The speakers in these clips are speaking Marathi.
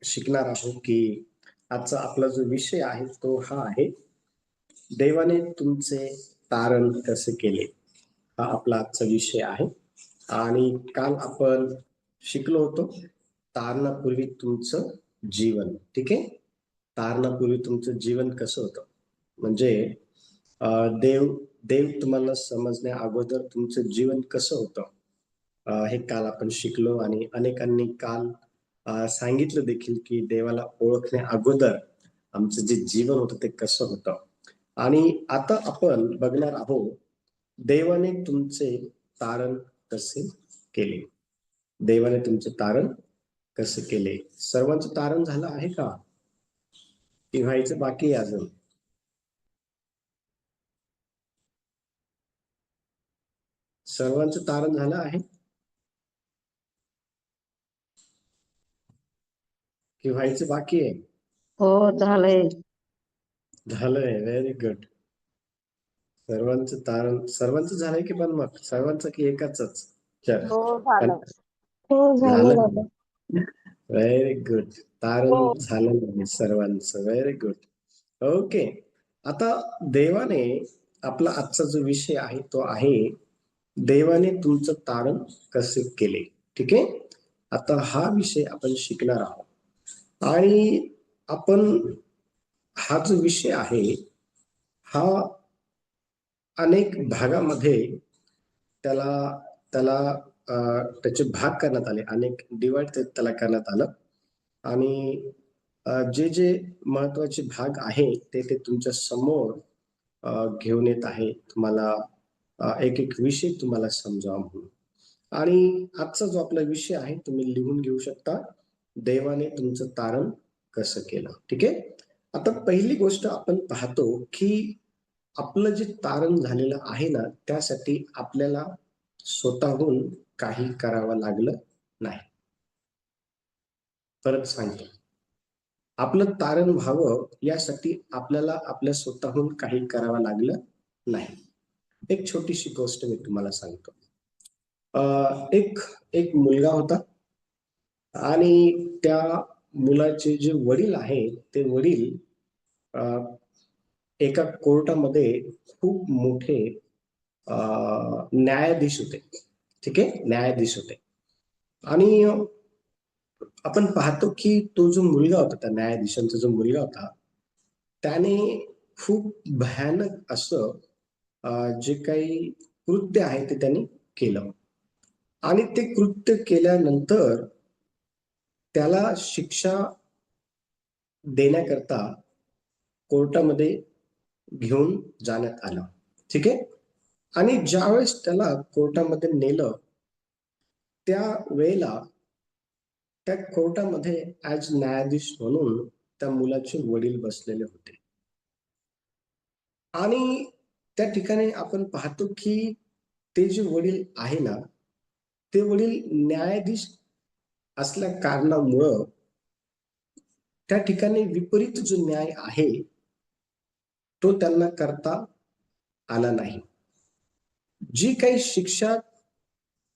शिकणार आहोत की आजचा आपला जो विषय आहे तो हा आहे, देवाने तुमचे तारण कसे केले. हा आपला आजचा विषय आहे. आणि काल आपण शिकलो होतो तारणापूर्वी तुमचं जीवन. ठीक आहे. तारणापूर्वी तुमचं जीवन कसं होतं, म्हणजे देव देव तुम्हाला समजण्या अगोदर तुमचं जीवन कसं होतं, हे काल आपण शिकलो. आणि अनेकांनी काल सांगितलं देखील की देवाला ओळखण्या अगोदर आमचं जे जीवन होतं ते कसं होतं. आणि आता आपण बघणार आहोत देवाने तुमचे तारण कसे केले. देवाने तुमचे तारण कसे केले. सर्वांचं तारण झालं आहे का, की व्हायचं बाकी आहे अजून? सर्वांचं तारण झालं आहे की व्हायचं बाकी आहे? हो, झालंय. झालंय. Very good. सर्वांचं तारण सर्वांचं झालंय की, पण मग सर्वांचं की एकाच? चल. हो, पण झालं. हो, झालं झालं. झालं. Very good. तारण हो. झालं नाही सर्वांचं. Very good. ओके. आता देवाने, आपला आजचा जो विषय आहे तो आहे, देवाने तुमचं तारण कसे केले. ठीक आहे. आता हा विषय आपण शिकणार आहोत. आणि आपण हा जो विषय आहे हा अनेक भागामध्ये त्याला त्याला त्याचे भाग करण्यात आले. अनेक डिवाइड त्याला करण्यात आलं. आणि जे जे महत्वाचे भाग आहे ते ते तुमच्या समोर घेऊन येत आहे. तुम्हाला एक एक विषय तुम्हाला समजावा म्हणून. आणि आजचा जो आपला विषय आहे तुम्ही लिहून घेऊ शकता, देवाने तुमचं तारण कसं केलं. ठीक आहे. आता पहिली गोष्ट आपण पाहतो की आपलं जे तारण झालेलं आहे ना, त्यासाठी आपल्याला स्वतःहून काही करावं लागलं नाही. परत सांगतो, आपलं तारण व्हावं यासाठी आपल्याला आपल्या स्वतःहून काही करावं लागलं नाही. एक छोटीशी गोष्ट मी तुम्हाला सांगतो. एक एक मुलगा होता आणि त्या मुलाचे जे वडील आहेत ते वडील अ, एका कोर्टामध्ये खूप मोठे न्यायाधीश होते. ठीक आहे. न्यायाधीश होते. आणि आपण पाहतो की तो जो मुलगा होता, त्या न्यायाधीशांचा जो मुलगा होता, त्याने खूप भयानक असं जे काही कृत्य आहे ते त्यांनी केलं. आणि ते कृत्य केल्यानंतर त्याला शिक्षा देण्याकरता कोर्टामध्ये घेऊन जाण्यात आलं. ठीक आहे. आणि ज्यावेळेस त्याला कोर्टामध्ये नेलं, त्या वेळेला त्या कोर्टामध्ये ऍज न्यायाधीश म्हणून त्या मुलाचे वडील बसलेले होते. आणि त्या ठिकाणी आपण पाहतो की ते जे वडील आहे ना, ते वडील न्यायाधीश असल्या कारणामुळं त्या ठिकाणी विपरीत जो न्याय आहे तो त्यांना करता आला नाही. जी काही शिक्षा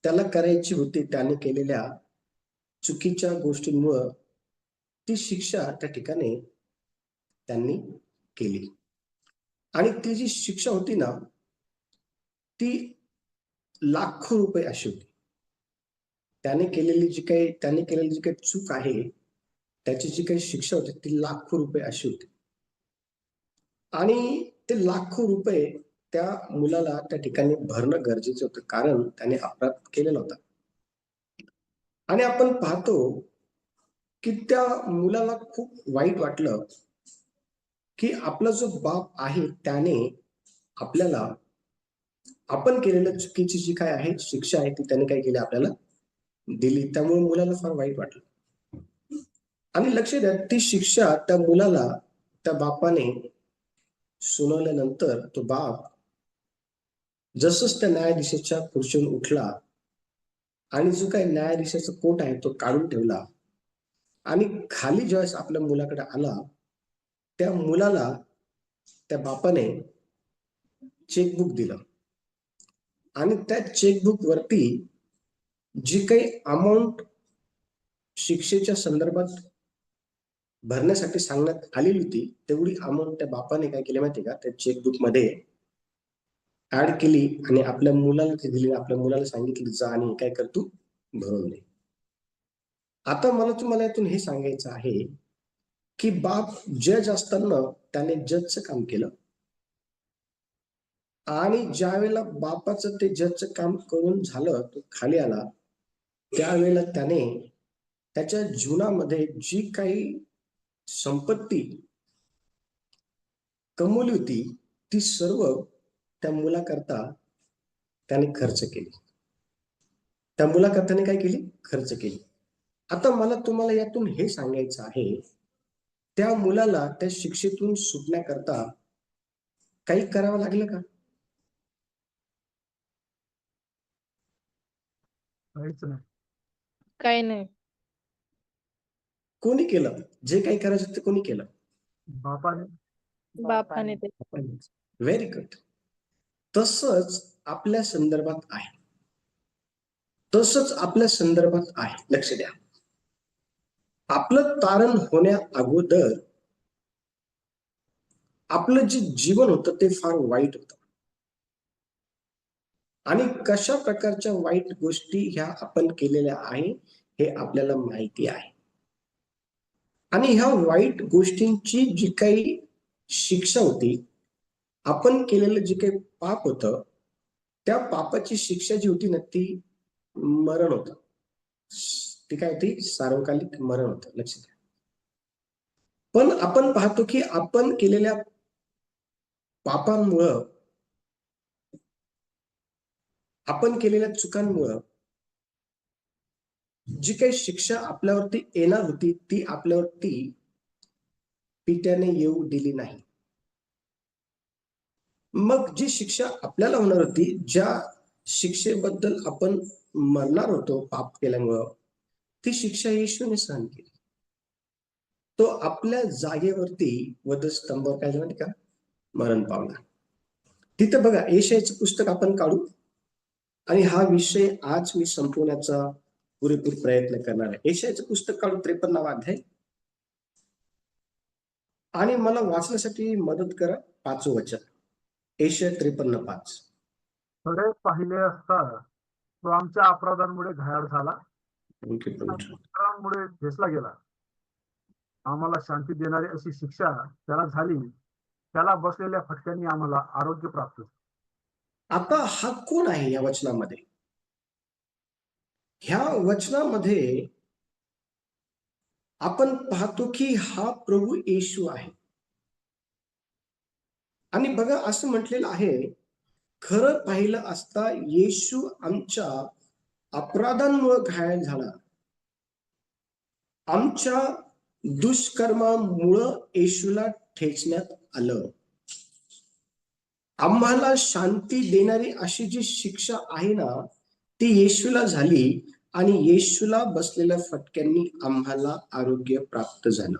त्याला करायची होती त्याने केलेल्या चुकीच्या गोष्टींमुळं, ती शिक्षा त्या ठिकाणी त्यांनी केली. आणि ती जी शिक्षा होती ना, ती लाखो रुपये अशी होती. त्याने केलेली जी काही चूक आहे त्याची जी काही शिक्षा होती ती लाखो रुपये अशी होती. आणि ते लाखो रुपये त्या मुलाला त्या ठिकाणी भरणं गरजेचं होतं, कारण त्याने अपराध केलेला होता. आणि आपण पाहतो की त्या मुलाला खूप वाईट वाटलं की आपला जो बाप आहे त्याने आपल्याला आपण केलेल्या चुकीची जी काय आहे शिक्षा आहे ती त्याने काय केली, आपल्याला दिली. त्यामुळे मुलाला फार वाईट वाटलं. आणि लक्ष द्या, ती शिक्षा त्या मुलाला त्या बापाने सुनावल्यानंतर तो बाप जसंच त्या न्यायाधीशाच्या खुर्चीवरून उठला आणि जो काही न्यायाधीशाचा कोट आहे तो काढून ठेवला आणि खाली ज्यावेळेस आपल्या मुलाकडे आला, त्या मुलाला त्या बापाने चेकबुक दिलं. आणि त्या चेकबुक वरती जी काही अमाऊंट शिक्षेच्या संदर्भात भरण्यासाठी सांगण्यात आलेली होती तेवढी अमाऊंट त्या बापाने काय केली माहिती का, त्या चेकबुक मध्ये ऍड केली आणि आपल्या मुलाला ती दिली. आपल्या मुलाला सांगितलं जा आणि काय कर तू भरून दे. आता मला तुम्हाला यातून हे सांगायचं आहे की बाप जज असताना त्याने जजचं काम केलं आणि ज्या वेळेला बापाचं ते जजचं काम करून झालं, तो खाली आला, त्यावेळेला त्याने त्याच्या जीवनामध्ये जी काही संपत्ती कमवली होती ती सर्व त्या मुलाकरता त्याने खर्च केली. त्या मुलाकरता त्याने काय केली? खर्च केली. आता मला तुम्हाला यातून हे सांगायचं आहे, त्या मुलाला त्या शिक्षेतून सुटण्याकरता काही करावं लागलं का? काहीच नाही. काही नाही. कोणी केलं? जे काही करायचं ते कोणी केलं? बापाने. बापाने ते. Very good. तसंच आपल्या संदर्भात आहे. तसंच आपल्या संदर्भात आहे. लक्ष द्या. आपलं तारण होण्या अगोदर आपलं जे जीवन होतं ते फार वाईट होतं आणि कशा प्रकारच्या वाईट गोष्टी ह्या आपण केलेल्या आहे हे आपल्याला माहिती आहे. आणि ह्या वाईट गोष्टींची जी काही शिक्षा होती, आपण केलेलं जे काही पाप होतं, त्या पापाची शिक्षा जी होती ना ती मरण होतं. ती काय होती? सार्वकालिक मरण होतं. लक्ष द्या. पण आपण पाहतो की आपण केलेल्या पापांमुळं, आपण केलेल्या चुकांमुळं जी काही शिक्षा आपल्यावरती येणार होती ती आपल्यावरती पित्याने येऊ दिली नाही. मग जी शिक्षा आपल्याला होणार होती, ज्या शिक्षेबद्दल आपण मरणार होतो पाप केल्यामुळं, ती शिक्षा येशूने सहन केली. तो आपल्या जागेवरती वधस्तंभावर काय झालं का? मरण पावला. तिथं बघा, यशायाचं पुस्तक आपण काढू आणि हा विषय आज मी संपवण्याचा पुरेपूर प्रयत्न करणार आहे. यशायाचं पुस्तक काढू 53वा अध्याय आणि मला वाचण्यासाठी मदत करा. 5वं वचन, यशाया 53:5. खरे पाहिले असता तो आमच्या अपराधांमुळे घायाळ झाला, अपराधांमुळे ठेचला गेला. आम्हाला शांती देणारी अशी शिक्षा त्याला झाली, त्याला बसलेल्या फटक्यांनी आम्हाला आरोग्य प्राप्त झाले. आता हा कोण आहे या वचनामध्ये? ह्या वचनामध्ये आपण पाहतो की हा प्रभू येशू आहे. आणि बघा, असं म्हटलेलं आहे, खरं पाहिलं असता येशू आमच्या अपराधांमुळे घायल झाला, आमच्या दुष्कर्मामुळं येशूला ठेचण्यात आलं. आम्हाला शांती देणारी अशी जी शिक्षा आहे ना ती येशूला झाली आणि येशूला बसलेल्या फटक्यांनी आम्हाला आरोग्य प्राप्त झालं.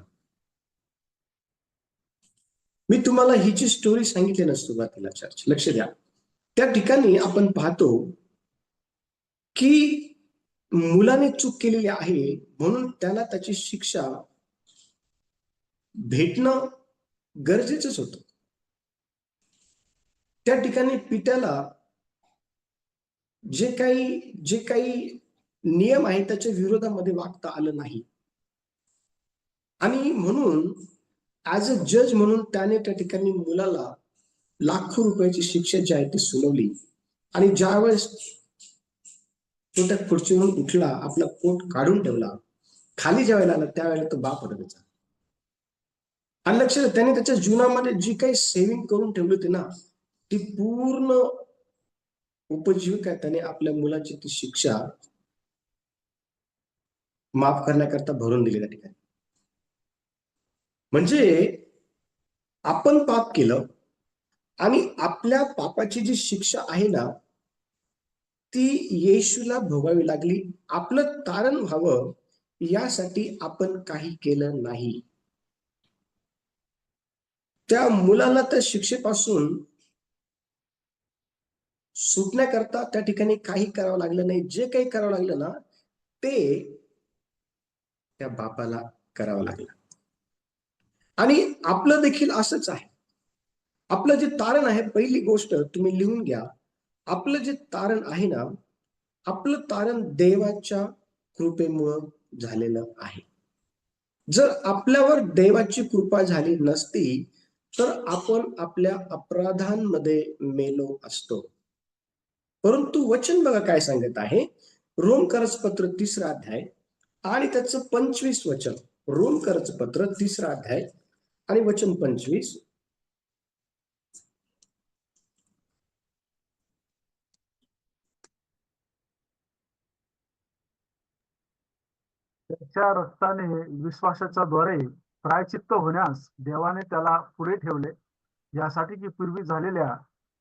मी तुम्हाला हिची स्टोरी सांगितली ना सुरुवातीला चर्च, लक्ष द्या. त्या ठिकाणी आपण पाहतो की मुलाने चूक केलेली आहे म्हणून त्याला त्याची शिक्षा भेटणं गरजेचंच होतं. त्या ठिकाणी पित्याला जे काही नियम आहे त्याच्या विरोधामध्ये वागता आलं नाही आणि म्हणून ऍज अ जज म्हणून त्याने त्या ठिकाणी मुलाला लाखो रुपयाची शिक्षा जी आहे ती सुनावली. आणि ज्यावेळेस तो त्या खुर्चीवरून उठला, आपला कोट काढून ठेवला, खाली ज्यावेळेला आला त्यावेळेला तो बाप होता त्याचा. आणि लक्ष द्या, त्याने त्याच्या जीवनामध्ये जी काही सेव्हिंग करून ठेवली होती ना ती पूर्ण उपजीविका त्याने आपल्या मुलाची ती शिक्षा माफ करण्याकरता भरून दिली त्या ठिकाणी. म्हणजे आपण पाप केलं आणि आपल्या पापाची जी शिक्षा आहे ना ती येशूला भोगावी लागली. आपलं तारण व्हावं यासाठी आपण काही केलं नाही. त्या मुलाला त्या शिक्षेपासून सुटण्याकरता त्या ठिकाणी काही करावं लागलं नाही. जे काही करावं लागलं ना ते त्या बापाला करावं लागलं. आणि आपलं देखील असंच आहे. आपलं जे तारण आहे, पहिली गोष्ट तुम्ही लिहून घ्या. आपलं जे तारण आहे ना, आपलं तारण देवाच्या कृपेमुळं झालेलं आहे. जर आपल्यावर देवाची कृपा झाली नसती तर आपण आपल्या अपराधांमध्ये मेलो असतो. परंतु वचन बघा काय सांगत आहे. रोमकरसपत्र 3रा अध्याय आणि त्याचं 25 वचन. रोमकरसपत्र 3रा अध्याय आणि वचन 25. त्याच्या रक्ताने विश्वासाच्या द्वारे प्रायचित्त होण्यास देवाने त्याला पुढे ठेवले, यासाठी की पूर्वी झालेल्या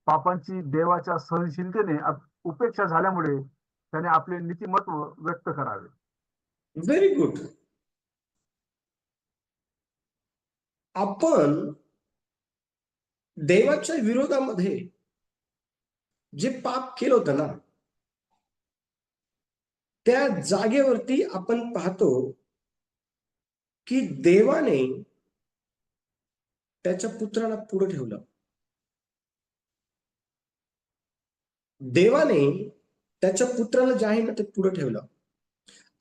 पापांची देवाच्या सहनशीलतेने उपेक्षा झाल्यामुळे त्याने आपले नीतिमत्व व्यक्त करावे. Very good. आपण देवाच्या विरोधामध्ये जे पाप केलं होतं ना, त्या जागेवरती आपण पाहतो की देवाने त्याच्या पुत्राला पुढे ठेवलं. देवाने त्याच्या पुत्राला जे आहे ना ते पुढे ठेवलं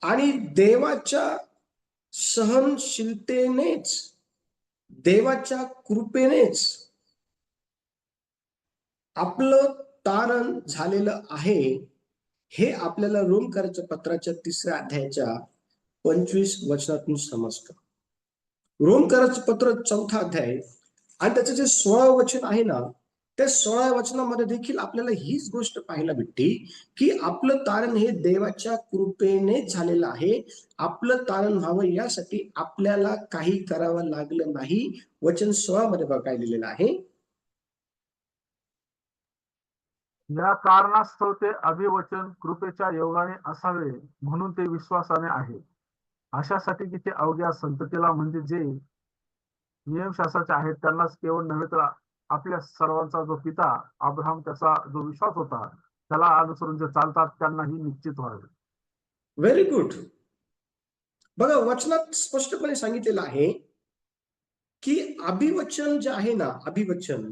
आणि देवाच्या सहनशीलतेनेच, देवाच्या कृपेनेच आपलं तारण झालेलं आहे. हे आपल्याला रोमकरच्या पत्राच्या 3ऱ्या अध्यायाच्या 25 वचनातून समजतं. रोमकरचं पत्र 4था अध्याय आणि त्याचं जे 16 वचन आहे ना, त्या 16 वचनामध्ये देखील आपल्याला हीच गोष्ट पाहायला भेटते की आपलं तारण हे देवाच्या कृपेने झालेलं आहे. आपलं तारण व्हावं यासाठी आपल्याला काही करावं लागलं नाही. वचन 16 मध्ये बघा काय लिहिलेलं आहे. या कारणास्तव ते अभिवचन कृपेच्या योगाने असावे म्हणून ते विश्वासाने आहे, अशासाठी की ते अवघ्या संततीला म्हणजे जे नियमशास्त्राचे आहेत त्यांनाच केवळ नव्हे तर आपल्या सर्वांचा जो पिता अब्राहम त्याचा जो विश्वास होता त्याला अनुसरून जे चालतात त्यांनाही निश्चित व्हावे. Very good. बघा वचनात स्पष्टपणे सांगितलेलं आहे की अभिवचन जे आहे ना, अभिवचन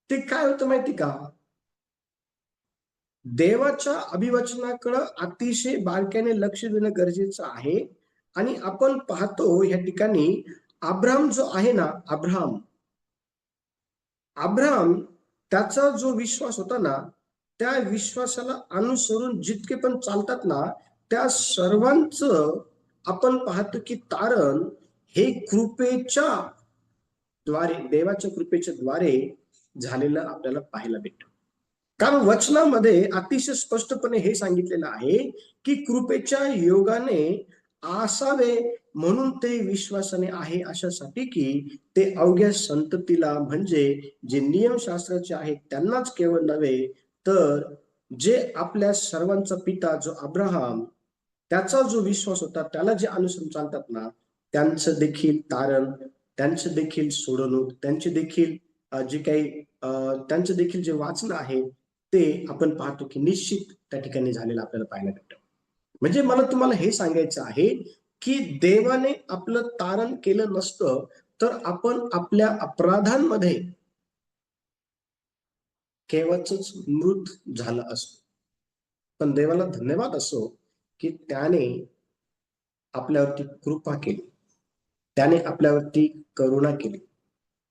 ते काय होतं माहिती का? देवाच्या अभिवचनाकडे अतिशय बारकाईने लक्ष देणं गरजेचं आहे. आणि आपण पाहतो या ठिकाणी अब्राहम जो आहे ना, अब्राहम त्याचा जो विश्वास होता ना, त्या विश्वासाला अनुसरून जितके पण चालतात ना, त्या सर्वांचं आपण पाहतो की तारण हे कृपेच्या द्वारे, देवाच्या कृपेच्या द्वारे झालेलं आपल्याला पाहायला भेटतं. कारण वचनामध्ये अतिशय स्पष्टपणे हे सांगितलेलं आहे की कृपेच्या योगाने असावे म्हणून ते विश्वासाने आहे, अशासाठी की ते अवघ्या संततीला म्हणजे जे नियमशास्त्राचे आहेत त्यांनाच केवळ नव्हे तर जे आपल्या सर्वांचा पिता जो अब्राहम त्याचा जो विश्वास होता त्याला जे अनुसरून चालतात ना, त्यांचं देखील तारण, त्यांचं देखील सोडवणूक, त्यांचे देखील जे काही त्यांचं देखील जे वाचन आहे ते आपण पाहतो की निश्चित त्या ठिकाणी झालेलं आपल्याला पाहायला भेटतं. म्हणजे मला तुम्हाला हे सांगायचं आहे की देवाने आपलं तारण केलं नसतं तर आपण आपल्या अपराधांमध्ये केवळच मृत झालं असतो. पण देवाला धन्यवाद असो की त्याने आपल्यावरती कृपा केली, त्याने आपल्यावरती करुणा केली,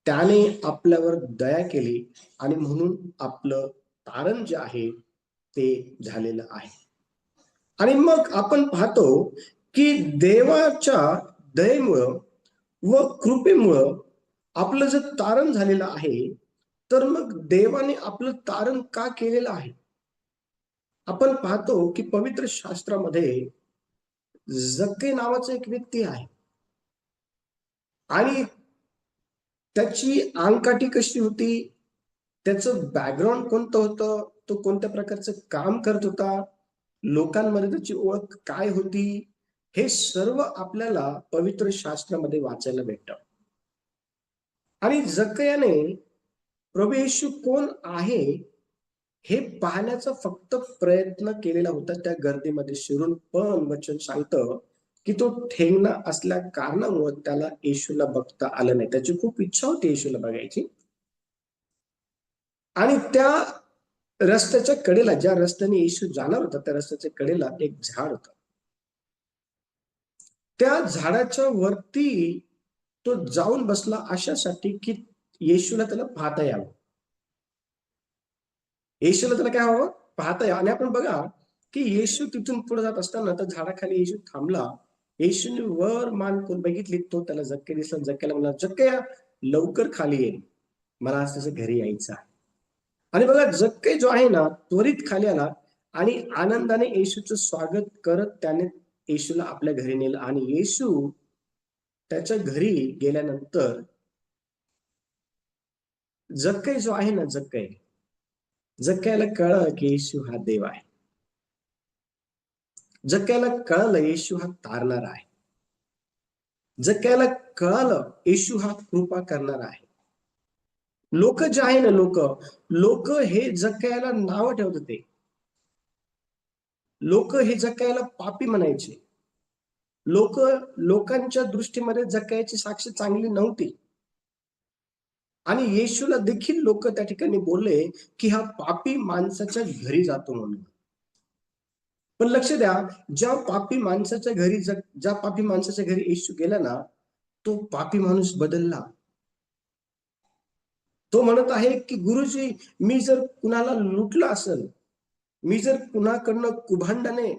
त्याने आपल्यावर दया केली आणि म्हणून आपलं तारण जे आहे ते झालेलं आहे. आणि मग आपण पाहतो की देवाच्या दयेमुळं व कृपेमुळं आपलं जर तारण झालेलं आहे तर मग देवाने आपलं तारण का केलेलं आहे? आपण पाहतो की पवित्र शास्त्रामध्ये जक्कई नावाचा एक व्यक्ती आहे आणि त्याची अंगकाठी कशी होती, त्याचं बॅकग्राऊंड कोणतं होतं, तो कोणत्या प्रकारचं काम करत होता, लोकांमध्ये त्याची ओळख काय होती, हे सर्व आपल्याला पवित्र शास्त्रामध्ये वाचायला भेटतं. आणि जक्कयाने प्रभू येशू कोण आहे हे पाहण्याचा फक्त प्रयत्न केलेला होता त्या गर्दीमध्ये शिरून. पण वचन सांगतं की तो ठेंगणा असल्या कारणामुळे त्याला येशूला बघता आलं नाही. त्याची खूप इच्छा होती येशूला बघायची. आणि त्या रस्त्याच्या कडेला, ज्या रस्त्याने येशू जाणार होता, त्या रस्त्याच्या कडेला एक झाड होतं. त्या झाडाच्या वरती तो जाऊन बसला अशासाठी की येशूला त्याला पाहता यावं. येशूला त्याला काय हवं? पाहता यावं. आणि आपण बघा की येशू तिथून पुढे जात असताना त्या झाडाखाली येशू थांबला. येशूने वर मान करून बघितली, तो त्याला जक्के दिसला. जक्क्याला म्हणला, जक्कया लवकर खाली ये, मला आज त्याच्या घरी यायचं आहे. आणि बघा जक्के जो आहे ना, त्वरित खाली आला आणि आनंदाने येशूचं स्वागत करत त्याने येशूला आपल्या घरी नेलं. आणि येशू त्याच्या घरी गेल्यानंतर जक्कई जो आहे ना, जक्कयाला कळलं की येशू हा देव आहे. जक्कयाला कळलं येशू हा तारणारा आहे. जक्कयाला कळलं येशू हा कृपा करणारा आहे. लोक जे आहे ना, लोक हे जक्कयाला नाव ठेवत होते. लोक हे जक्कयाला पापी म्हणायचे. लोकांच्या दृष्टीमध्ये जक्कयाची साक्ष चांगली नव्हती. आणि येशूला देखील लोक त्या ठिकाणी बोलले की हा पापी माणसाच्या घरी जातो म्हणून. पण लक्ष द्या, ज्या पापी माणसाच्या घरी येशू गेला ना, तो पापी माणूस बदलला. तो म्हणत आहे की गुरुजी, मी जर कुणाला लुटलं असेल, मी जर कुणाकडनं कुभांडाने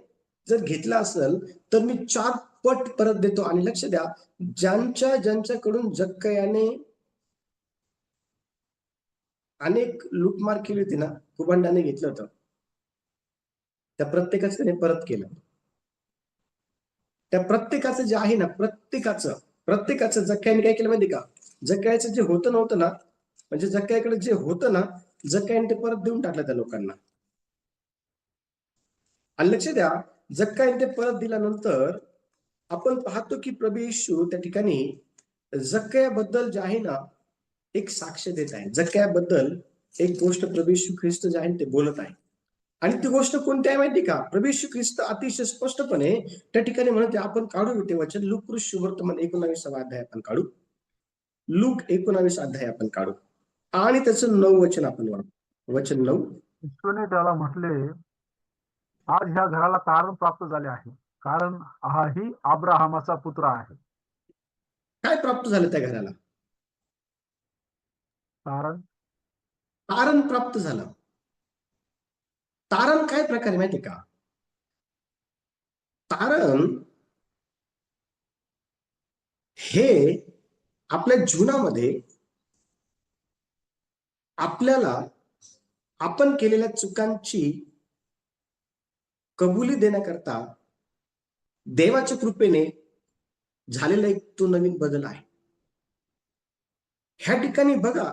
जर घेतला असेल, तर मी 4 पट परत देतो. आणि लक्ष द्या, ज्यांच्याकडून जक्कयाने अनेक लूटमार केली होती ना, कुभांडाने घेतलं होतं, त्या प्रत्येकाचं त्याने परत केलं. त्या प्रत्येकाचं जे आहे ना, प्रत्येकाचं जक्कयाने काय केलं माहिती का? जक्कयाचं जे होतं नव्हतं ना, म्हणजे जक्कयाकडे जे होतं ना, जक्कयाने ते परत देऊन टाकलं त्या लोकांना. आणि लक्ष द्या, जक्कयाने ते परत दिल्यानंतर आपण पाहतो की प्रभू येशू त्या ठिकाणी जक्कयाबद्दल जे आहे ना, एक साक्ष देत आहे. जक्कयाबद्दल एक गोष्ट प्रभू येशू ख्रिस्त जे आहे ते बोलत आहे. आणि ती गोष्ट कोणती आहे माहिती का? प्रभू येशू ख्रिस्त अतिशय स्पष्टपणे त्या ठिकाणी म्हणते, आपण काढू ते वचन, लूक वर्तमान 19 अध्याय आपण काढू. लूक 19 अध्याय आपण काढू आणि त्याचं 9 वचन आपण वाचू. वचन 9. ईश्वरने त्याला म्हटले, आज ह्या घराला तारण प्राप्त झाले आहे, कारण हाही अब्राहमाचा पुत्र आहे. काय प्राप्त झालं त्या घराला? तारण तारण प्राप्त झालं. तारण काय प्रकारे माहिती का? तारण हे आपल्या जीवनामध्ये आपल्याला आपण केलेल्या चुकांची कबुली देण्याकरता देवाच्या कृपेने झालेला एक तो नवीन बदल आहे. ह्या ठिकाणी बघा,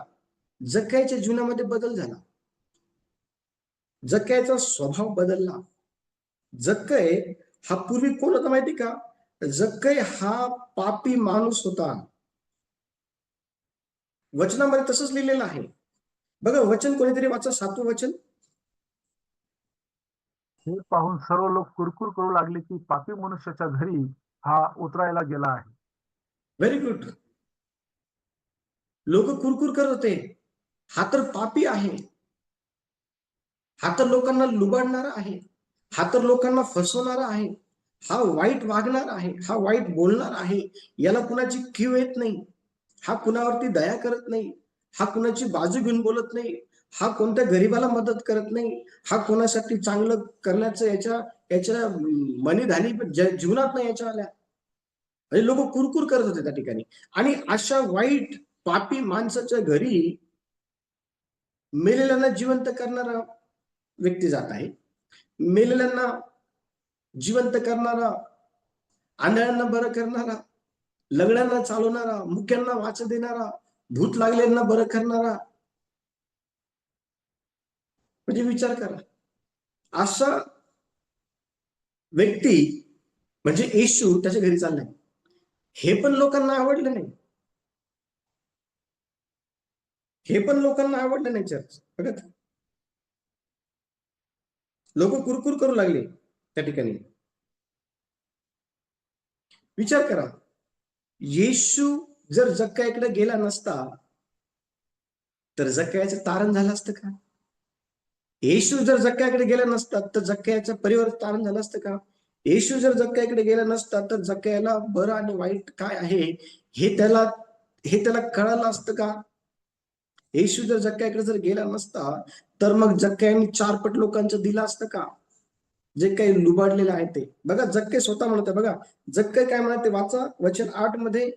जक्कयाच्या जीवनामध्ये बदल झाला. जक्कयाचा स्वभाव बदलला. जक्कय हा पूर्वी कोण होता माहिती का? जक्कय हा पापी माणूस होता. वचनामध्ये तसंच लिहिलेलं आहे. बघा, वचन कोणीतरी वाचा, 7वं वचन. हे पाहून सर्व लोक कुरकुर करू लागले की पापी मनुष्याच्या घरी हा उतरायला गेला आहे. Very good. लोक कुरकुर करत होते, हा तर पापी आहे, हा तर लोकांना लुबाडणारा आहे, हा तर लोकांना फसवणारा आहे, हा वाईट वागणार आहे, हा वाईट बोलणार आहे, याला कुणाची कीव येत नाही, हा कुणावरती दया करत नाही, हा कुणाची बाजू घेऊन बोलत नाही, हा कोणत्या गरीबाला मदत करत नाही, हा कोणासाठी चांगलं करण्याचं याच्या मनीधानी जीवनात नाही याच्या आल्या. म्हणजे लोक कुरकुर करत होते त्या ठिकाणी. आणि अशा वाईट पापी माणसाच्या घरी मेलेल्यांना जिवंत करणारा व्यक्ती जात आहे. मेलेल्यांना जिवंत करणारा, आंधळ्यांना बरं करणारा, लंगड्यांना चालवणारा, मुक्यांना वाच देणारा, भूत लागलेल्यांना बरं करणारा. म्हणजे विचार करा, असा व्यक्ती म्हणजे येशू त्याच्या घरी चाललाय. हे पण लोकांना आवडलं नाही. हे पण लोकांना आवडलं नाही. चर्च बघत लोक कुरकुर करू लागले त्या ठिकाणी विचार करा, येशू जर जक्कायाकडे गेला नसता तर जक्कायाचं तारण झालं असतं का? येशू जर जक्कायाकडे गेला नसता तर जक्कायाचं परिवार तारण झालं असतं का? येशू जर जक्कायाकडे गेला नसता तर जक्कायाला बरं आणि वाईट काय आहे हे त्याला कळालं असतं का? येशू जर जक्कायाकडे जर गेला नसता तर मग जक्कायाने 4 पट लोकांचं दिलं असतं का? जे काही लुबाडलेलं आहे ते बघा, जक्कय स्वतः म्हणत आहे बघा, जक्कय काय म्हणते वाचा वचन 8 मध्ये.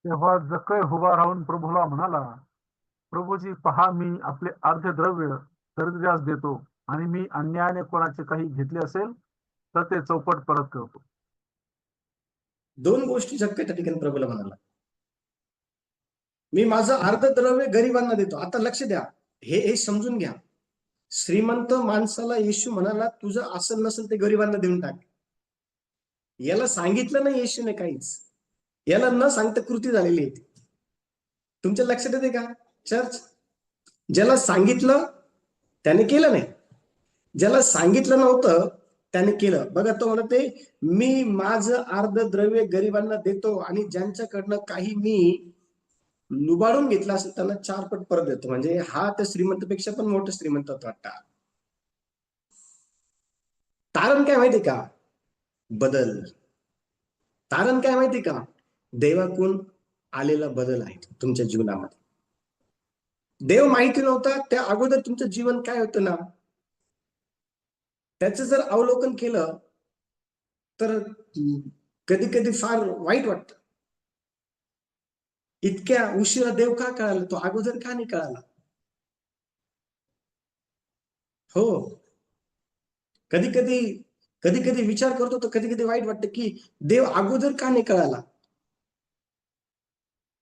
तेव्हा जक्कय उभा राहून प्रभूला म्हणाला, प्रभूजी पहा, मी आपले अर्धे द्रव्य दरिद्र्यास देतो, आणि मी अन्यायाने कोणाचे काही घेतले असेल तर ते चौपट परत करतो. 2 गोष्टी जक्कय त्या ठिकाणी प्रभूला म्हणाला, मी माझं अर्ध द्रव्य गरिबांना देतो. आता लक्ष द्या, हे समजून घ्या. श्रीमंत माणसाला येशू म्हणाला, तुझं असेल नसेल ते गरिबांना देऊन टाक. याला सांगितलं नाही येशूने काहीच, याला न सांगता कृती झालेली आहे. तुमच्या लक्षात येते का चर्च? ज्याला सांगितलं त्याने केलं नाही, ज्याला सांगितलं नव्हतं त्याने केलं. बघा, तो म्हणते मी माझं अर्ध द्रव्य गरिबांना देतो, आणि ज्यांच्याकडनं काही मी लुबाडून घेतला असेल त्यांना 4 पट परत देतो. म्हणजे हा त्या श्रीमंतपेक्षा पण मोठं श्रीमंत वाटतं. तारण काय माहिती का? बदल. तारण काय माहिती का? देवाकडून आलेला बदल आहे तुमच्या जीवनामध्ये. देव माहिती नव्हता त्या अगोदर तुमचं जीवन काय होतं ना, त्याचं जर अवलोकन केलं तर कधी कधी फार वाईट वाटतं. इतक्या उशिरा देव का कळाला? तो अगोदर का नाही कळाला? हो, कधी कधी विचार करतो तर कधी कधी वाईट वाटतं की देव अगोदर का नाही कळाला,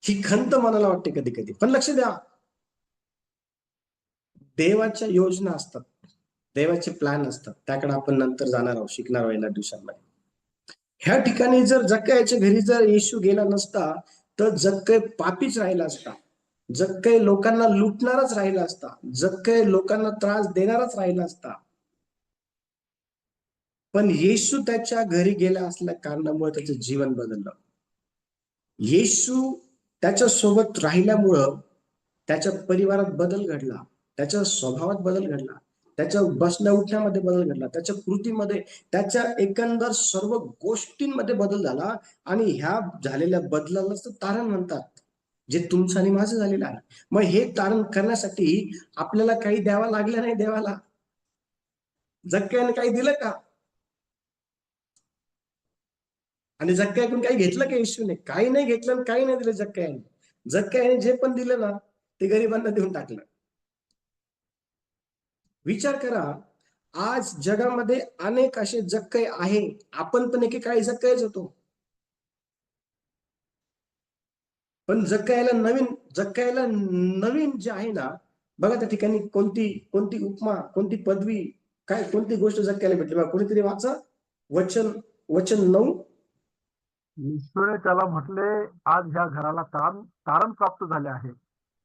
ही खंत मनाला वाटते कधी कधी. पण लक्ष द्या, देवाच्या योजना असतात, देवाचे प्लॅन असतात, त्याकडे आपण नंतर जाणार आहोत, शिकणार आहोत दिवसांमध्ये. ह्या ठिकाणी जर जक्कयाच्या घरी जर येशू गेला नसता तर जक्कय पापीच राहिला असता, जक्कय लोकांना लुटणारच राहिला असता, जक्कय लोकांना त्रास देणारच राहिला असता. पण येशू त्याच्या घरी गेला असल्या कारणामुळे त्याचं जीवन बदललं. येशू त्याच्या सोबत राहिल्यामुळं त्याच्या परिवारात बदल घडला, त्याच्या स्वभावात बदल घडला, त्याच्या बसण्या उठण्यामध्ये बदल घडला, त्याच्या कृतीमध्ये, त्याच्या एकंदर सर्व गोष्टींमध्ये बदल झाला. आणि ह्या झालेल्या बदलालाच तर तारण म्हणतात, जे तुमचं आणि माझं झालेलं आहे. मग हे तारण करण्यासाठी आपल्याला काही द्यावं लागलं नाही देवाला. जक्कयाने काही दिलं का? आणि जक्कयाकडून काही घेतलं का येशूने? काही नाही घेतलं आणि काही नाही दिलं जक्कयाने. जक्कयाने जे पण दिलं ना ते गरिबांना देऊन टाकलं. विचार करा, आज जगामध्ये अनेक असे जक्कय आहे. आपण पण एकेकाळी जक्कयच होतो. पण जक्कयाला नवीन जे आहे ना, बघा त्या ठिकाणी कोणती उपमा, कोणती पदवी, काय कोणती गोष्ट जक्कयाला भेटली बघा. कोणीतरी वाचा वचन 9. ईश्वराने त्याला म्हटले, आज ह्या घराला तारण प्राप्त झाले आहे,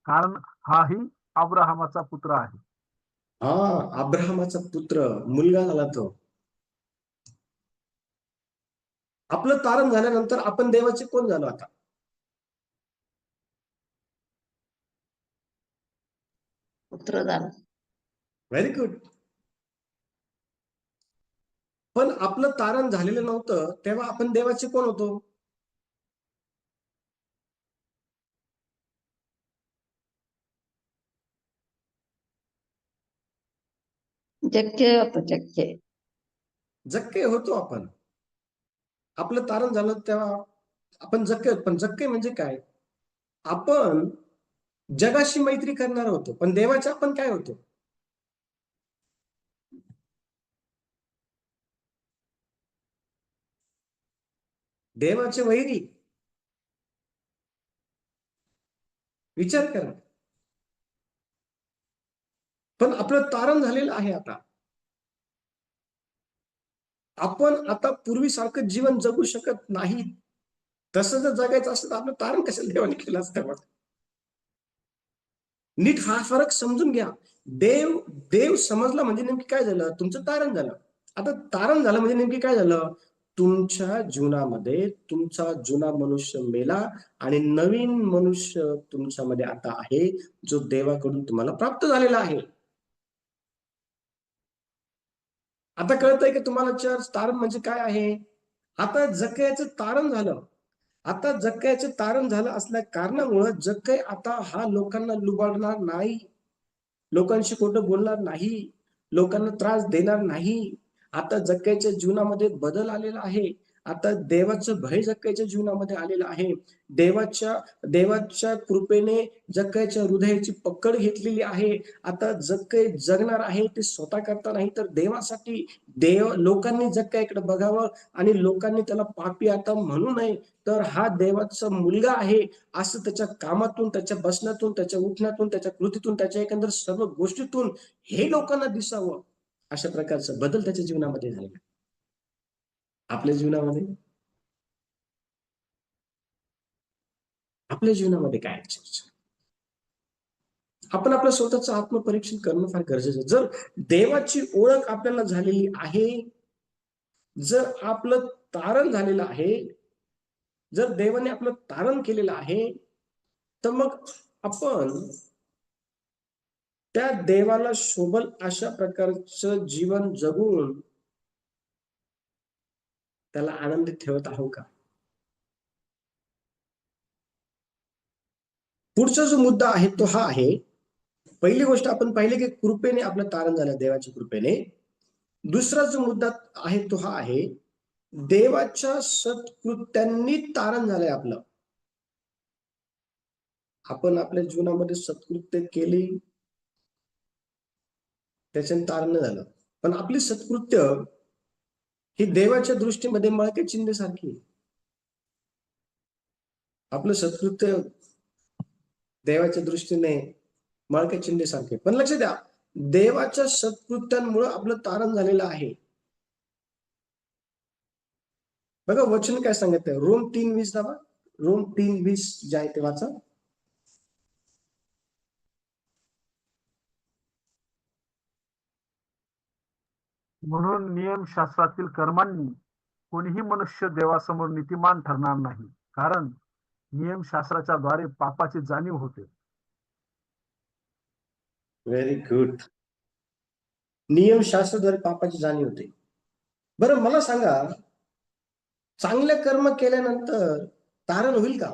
कारण हाही अब्राहमाचा पुत्र आहे. हा, अब्राहमाचा पुत्र, मुलगा झाला तो. आपलं तारण झाल्यानंतर आपण देवाचे कोण झालो आता? पुत्र झाला. Very good. पण आपलं तारण झालेलं नव्हतं तेव्हा आपण देवाचे कोण होतो? जक्के होतो जक्के. जक्के होतो आपण. आपलं तारण झालं तेव्हा आपण जक्के होतो. पण जक्के म्हणजे काय? आपण जगाशी मैत्री करणार होतो, पण देवाचे आपण काय होतो? देवाचे वैरी. विचार करा. पण आपलं तारण झालेलं आहे आता. आपण आता पूर्वीसारखं जीवन जगू शकत नाही. तसं जर जगायचं असतं तर आपलं तारण कशाला देवाने केलं असतं? मग नीट हा फरक समजून घ्या. देव समजला म्हणजे नेमकी काय झालं? तुमचं तारण झालं. आता तारण झालं म्हणजे नेमकी काय झालं? तुमच्या जीवनामध्ये तुमचा जुना मनुष्य मेला आणि नवीन मनुष्य तुमच्यामध्ये आता आहे, जो देवाकडून तुम्हाला प्राप्त झालेला आहे. आता कळतंय की तुम्हाला चर्च तारण म्हणजे काय आहे? आता जक्कयाचं तारण झालं. आता जक्कयाचं तारण झालं असल्या कारणामुळं जक्कय आता हा लोकांना लुबाडणार नाही, लोकांशी खोटं बोलणार नाही, लोकांना त्रास देणार नाही. आता जक्कयाच्या जीवनामध्ये बदल आलेला आहे. आता देवाचं भय जक्कयाच्या जीवनामध्ये आलेलं आहे. देवाच्या कृपेने जक्कयाच्या हृदयाची पकड घेतलेली आहे. आता जक्कय जगणार आहे ते स्वतः करता नाही तर देवासाठी. लोकांनी जक्कयाकडे बघावं आणि लोकांनी त्याला पापी आता म्हणू नये, तर हा देवाचा मुलगा आहे असं त्याच्या कामातून, त्याच्या बसण्यातून, त्याच्या उठण्यातून, त्याच्या कृतीतून, त्याच्या एकंदर सर्व गोष्टीतून हे लोकांना दिसावं. अशा प्रकारचा बदल त्याच्या जीवनामध्ये झालेला. आपल्या जीवनामध्ये काय चर्चा? आपण आपलं स्वतःचं आत्मपरीक्षण करणं फार गरजेचं आहे. जर देवाची ओळख आपल्याला झालेली आहे, जर आपलं तारण झालेलं आहे, जर देवाने आपलं तारण केलेलं आहे, तर मग आपण त्या देवाला शोभल अशा प्रकारचं जीवन जगून त्याला आनंदित ठेवत आहोत का? पुढचा जो मुद्दा आहे तो हा आहे. पहिली गोष्ट आपण पाहिली की कृपेने आपलं तारण झालं, देवाच्या कृपेने. दुसरा जो मुद्दा आहे तो हा आहे, देवाच्या सत्कृत्यांनी तारण झालंय आपलं. आपण आपल्या जीवनामध्ये सत्कृत्य केली, त्याच्याने तारण झालं. पण आपली सत्कृत्य ही देवाच्या दृष्टीमध्ये मळके चिन्ह. आपलं सत्कृत्य देवाच्या दृष्टीने मळके चिन्ह. पण लक्ष द्या, देवाच्या सत्कृत्यांमुळे आपलं तारण झालेलं आहे. बघा वचन काय सांगत आहे, रोम 3:20 दाबा. रोम 3:20 जे आहे ते वाचा. म्हणून नियमशास्त्रातील कर्मांनी कोणीही मनुष्य देवासमोर नीतिमान ठरणार नाही, कारण नियमशास्त्राच्या द्वारे पापाची जाणीव होते. Very good. नियमशास्त्राद्वारे पापाची जाणीव होते. बरं मला सांगा, चांगले कर्म केल्यानंतर तारण होईल का?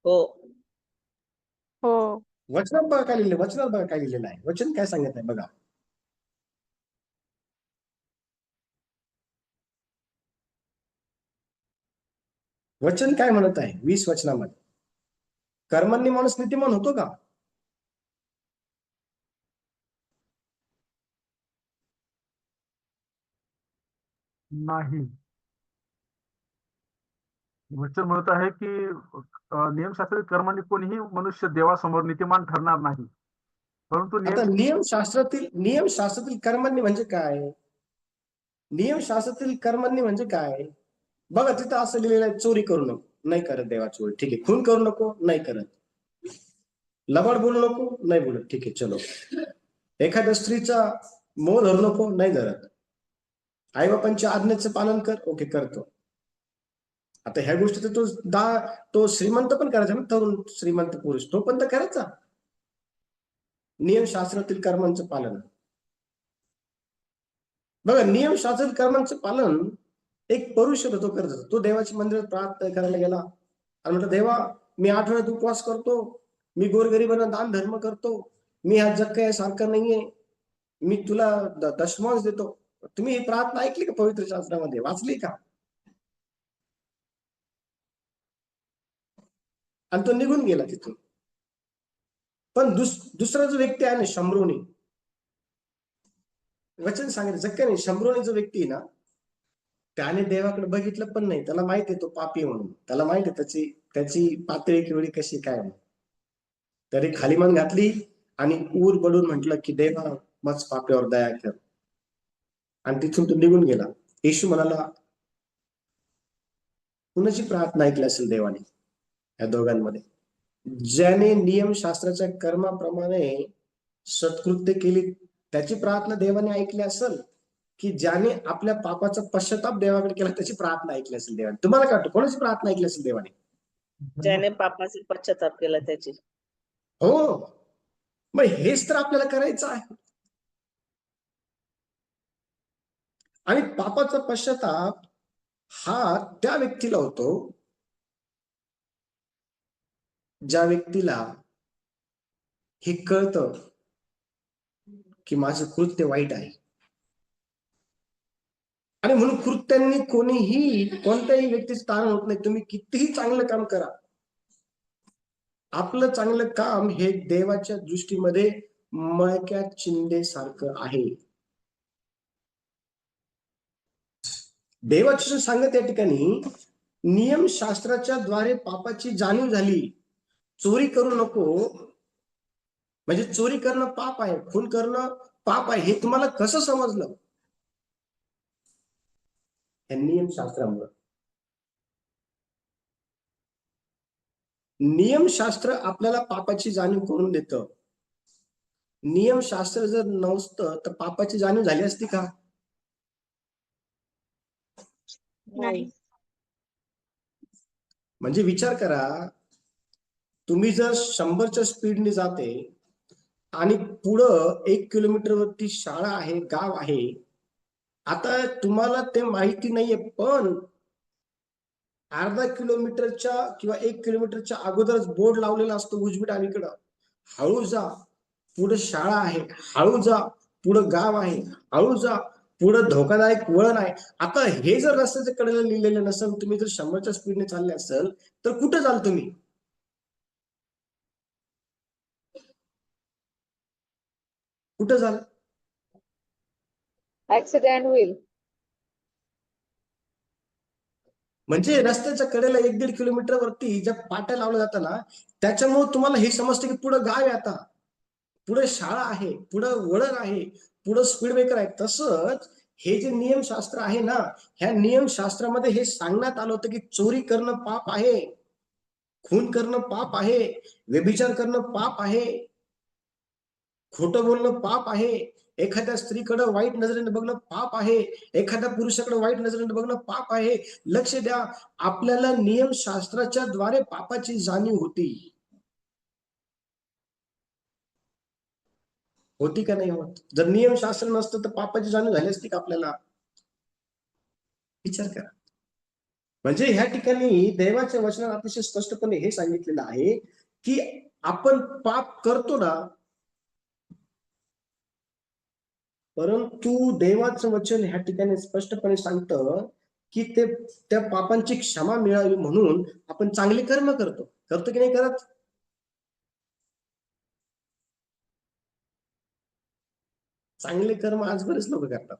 हो. हो. वचनात बघा काय लिहिलं, वचनात बघा काय लिहिलेलं आहे. वचन काय सांगत आहे बघा. वचन काय म्हणत आहे 20 वचनामध्ये? कर्मांनी माणूस नीतिमान होतो का? नाही. वचन म्हणत आहे की नियमशास्त्रातील कर्मांनी कोणीही मनुष्य देवासमोर नीतिमान ठरणार नाही, परंतु आता नियमशास्त्रातील कर्मांनी म्हणजे काय? नियमशास्त्रातील कर्मांनी म्हणजे काय? बघा तिथं असं लिहिलेलं आहे, चोरी करू नको, नाही करत देवा चोरी, ठीक आहे. खून करू नको, नाही करत. लबाड बोलू नको, नाही बोलत, ठीक आहे, चलो. एखाद्या स्त्रीचा मोह धरू नको, नाही धरत. आई बापांच्या आज्ञेचं पालन कर, ओके, करतो. आता ह्या गोष्टी तर तो श्रीमंत पण करायचा ना, तरुण श्रीमंत पुरुष, तो पण तर करायचा. नियमशास्त्रातील कर्मांचं पालन. बघा नियमशास्त्रातील कर्मांचं पालन एक पुरुष होता, तो करत होता. तो देवाच्या मंदिरात प्रार्थना करायला गेला आणि म्हटलं, देवा मी आठवड्यात उपवास करतो, मी गोरगरिबांना दान धर्म करतो, मी हा जग काय सारखा नाहीये, मी तुला दशमांश देतो. तुम्ही ही प्रार्थना ऐकली का? पवित्र शास्त्रामध्ये वाचली का? आणि तो निघून गेला तिथून. पण दुसरा जो व्यक्ती आहे ना, शम्रोनी, वचन सांगितलं जक्कयाने, शम्रोनी जो व्यक्ती आहे ना, त्याने देवाकडे बघितलं पण नाही. त्याला माहिती आहे तो पापी म्हणून, त्याला माहिती आहे त्याची पातळी केवढी कशी काय म्हणून. तरी खाली मान घातली आणि ऊर बडून म्हटलं की देवा मज पाप्यावर दया कर, आणि तिथून तो निघून गेला. येशू म्हणाला, कुणाची प्रार्थना ऐकली असेल देवाने या दोघांमध्ये? ज्याने नियमशास्त्राच्या कर्माप्रमाणे सत्कृत्य केली त्याची प्रार्थना देवाने ऐकली असेल, की ज्याने आपल्या पापाचा पश्चाताप देवाकडे केला त्याची प्रार्थना ऐकली असेल देवाने? तुम्हाला काय वाटतं, कोणाची प्रार्थना ऐकली असेल देवाने? ज्याने पापाचा पश्चाताप केला त्याची. हो, मग हेच तर आपल्याला करायचं आहे. आणि पापाचा पश्चाताप हा त्या व्यक्तीला होतो ज्या व्यक्तीला हे कळतं की माझं कृत्य वाईट आहे, आणि म्हणून कृत्यांनी कोणत्याही व्यक्तीचं तारण होत नाही. तुम्ही कितीही चांगलं काम करा, आपलं चांगलं काम हे देवाच्या दृष्टीमध्ये मळक्या चिंधेसारखं आहे. देवाची सांगत या ठिकाणी, नियमशास्त्राच्या द्वारे पापाची जाणीव झाली. चोरी करू नको, म्हणजे चोरी करणं पाप आहे, खून करणं पाप आहे, हे तुम्हाला कसं समजलं? या नियमशास्त्रामुळे. नियमशास्त्र आपल्याला पापाची जाणीव करून देतं. नियमशास्त्र जर नसतं तर पापाची जाणीव झाली असती का? नाही. म्हणजे विचार करा, तुम्ही जर 100च्या स्पीडने जाते आणि पुढं 1 किलोमीटरवरती शाळा आहे, गाव आहे, आता तुम्हाला ते माहिती नाहीये, पण अर्धा किलोमीटरच्या किंवा 1 किलोमीटरच्या अगोदरच बोर्ड लावलेला असतो उजवीड अलीकडं, हळू जा, पुढे शाळा आहे, हळू जा, पुढं गाव आहे, हळू जा, पुढं धोकादायक वळण आहे. आता हे जर रस्त्याच्या कडेला लिहिलेलं नसेल, तुम्ही जर 100च्या स्पीडने चालले असेल तर कुठे जाल तुम्ही? कुठं जाल? ऍक्सिडेंट होईल. म्हणजे रस्त्याच्या कडेला 1-1.5 किलोमीटर वरती ज्या पाट्या लावल्या जातात ना, त्याच्यामुळे तुम्हाला हे समजतं की पुढे गाव आहे, आता पुढे शाळा आहे, पुढे वळण आहे, पुढे स्पीड ब्रेकर आहे. तसंच हे जे नियमशास्त्र आहे ना, ह्या नियमशास्त्रामध्ये हे सांगण्यात आलं होतं की चोरी करणं पाप आहे, खून करणं पाप आहे, व्यभिचार करणं पाप आहे, खोटं बोलणं पाप आहे, एखाद्या स्त्रीकडे वाईट नजरेने बघणं पाप आहे, एखाद्या पुरुषाकडे वाईट नजरेने बघणं पाप आहे. लक्ष द्या, आपल्याला नियमशास्त्राच्या द्वारे पापाची जाणीव होती का नाही होत? जर नियमशास्त्र नसतं तर पापाची जाणीव झाली असती का आपल्याला? विचार करा. म्हणजे ह्या ठिकाणी देवाच्या वचनात अतिशय स्पष्टपणे हे सांगितलेलं आहे की आपण पाप करतो ना, परंतु देवाचं वचन ह्या ठिकाणी स्पष्टपणे सांगतं की त्या पापांची क्षमा मिळावी म्हणून आपण चांगले कर्म करतो की नाही करत? चांगले कर्म आज बरेच लोक करतात.